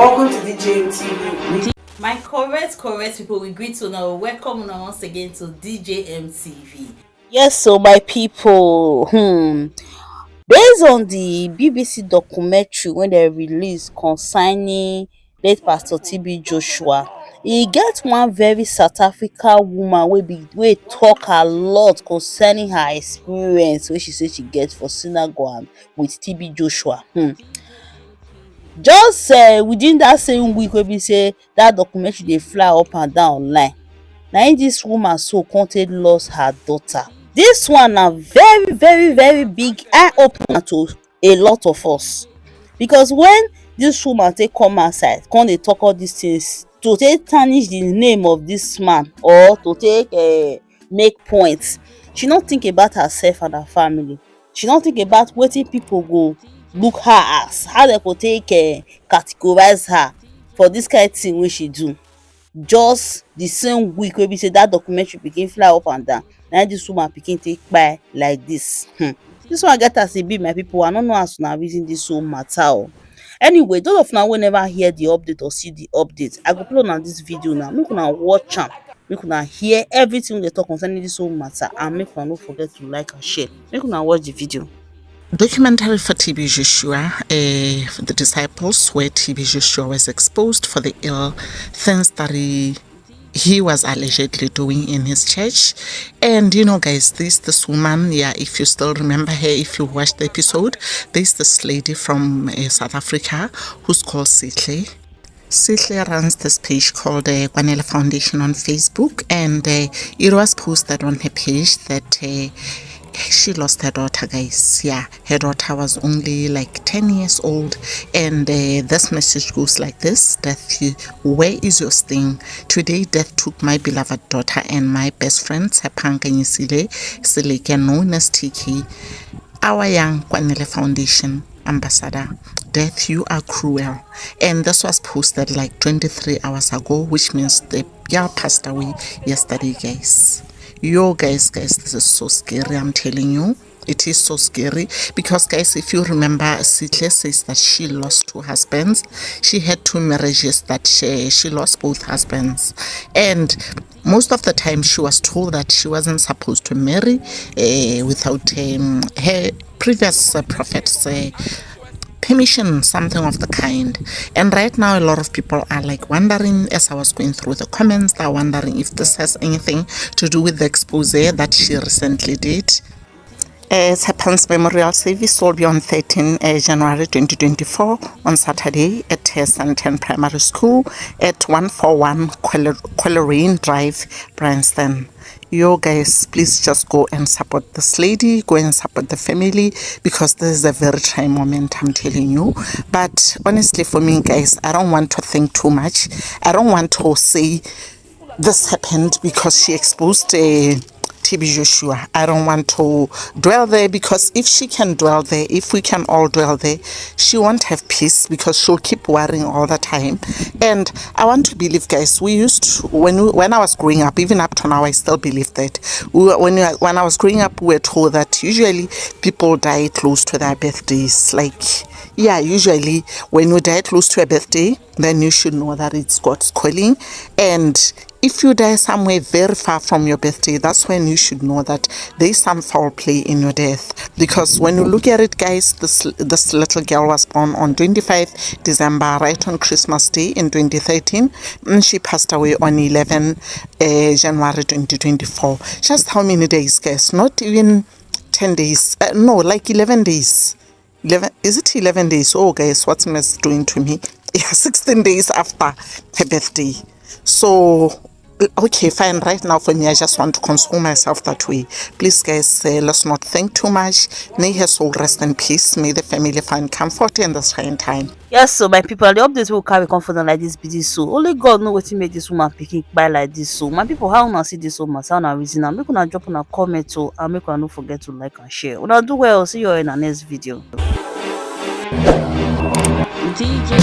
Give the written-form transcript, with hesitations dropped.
Welcome to DJM TV. My correct people, we greet you now. Welcome now once again to DJM TV. Yes, so my people, based on the BBC documentary when they release concerning late Pastor TB Joshua, e get one very South African woman wey talk a lot concerning her experience wey she say she get for synagogue with TB Joshua. Just within that same week wey be say that documentary dey fly up and down online, na im dis woman so come take lost her daughter. This one na very big eye opener to a lot of us, because when this woman take come outside come dey talk all these things to take tarnish the name of this man or to take make points, she no think about herself and her family. She no think about wetin people go look her as, how dem go take categorize her for this kind thing wey she do. Just the same week wey be say that documentary begin fly up and down, na this woman pikin take kpai like this. This one get as e be, my people. I no know as una reason this whole matter o. Anyway, those of una wey never hear the update or see the update, I go play una this video now, make una watch am, make una hear everything wey dey talk concerning this whole matter, and make una no forget to like and share. Make una watch the video. Documentary for TB Joshua, the disciples, where TB Joshua was exposed for the ill things that he was allegedly doing in his church. And you know guys, this woman, if you still remember her, if you watched the episode, there's this lady from South Africa who's called Sihle. Sihle runs this page called Kwanele Foundation on Facebook, and it was posted on her page that she lost her daughter, guys. Her daughter was only like 10 years old, and this message goes like this: Death, where is your sting? Today death took my beloved daughter and my best friend Tshepanka Sileke, known as TK, our young Kwanele Foundation ambassador. Death, you are cruel. And this was posted like 23 hours ago, which means the girl passed away yesterday, guys. Yo guys, this is so scary, I'm telling you. It is so scary because guys, if you remember, Sihle says that she lost 2 husbands. She had 2 marriages that she lost both husbands, and most of the time she was told that she wasn't supposed to marry without her previous prophet's permission, something of the kind. And right now a lot of people are like wondering, as I was going through the comments, they're wondering if this has anything to do with the expose that she recently did. Tshepan's memorial service will be on 13 January 2024 on Saturday at Santon Primary School at 141 Coleraine Drive, Bryanston. Yo guys, please just go and support this lady, go and support the family, because this is a very trying moment, I'm telling you. But honestly, for me guys, I don't want to think too much. I don't want to say this happened because she exposed TB Joshua. I don't want to dwell there, because if she can dwell there, if we can all dwell there, she won't have peace, because she'll keep worrying all the time. And I want to believe, guys, we used to, when I was growing up, even up to now, I still believe that when I was growing up, we were told that usually people die close to their birthdays. Like, usually when you die close to a birthday, then you should know that it's God's calling. And if you die somewhere very far from your birthday, that's when you should know that there is some foul play in your death. Because when you look at it, guys, this little girl was born on 25 December, right on Christmas Day in 2013, and she passed away on 11 January 2024. Just how many days, guys? Not even 10 days. No, like 11 days. 11, is it 11 days? Oh, guys, what's mess doing to me? 16 days after her birthday. So okay, fine. Right now for me, I just want to console myself that way. Please guys, let's not think too much. May her soul rest in peace. May the family find comfort in this trying time. Yes, so my people, the updates will carry confidence like this busy, so only God know wetin make this woman picking by like this. So my people, how una see this woman, how una reason am? Make una drop una comment too, and make una no forget to like and share. Una do well. See you in the next video. DJ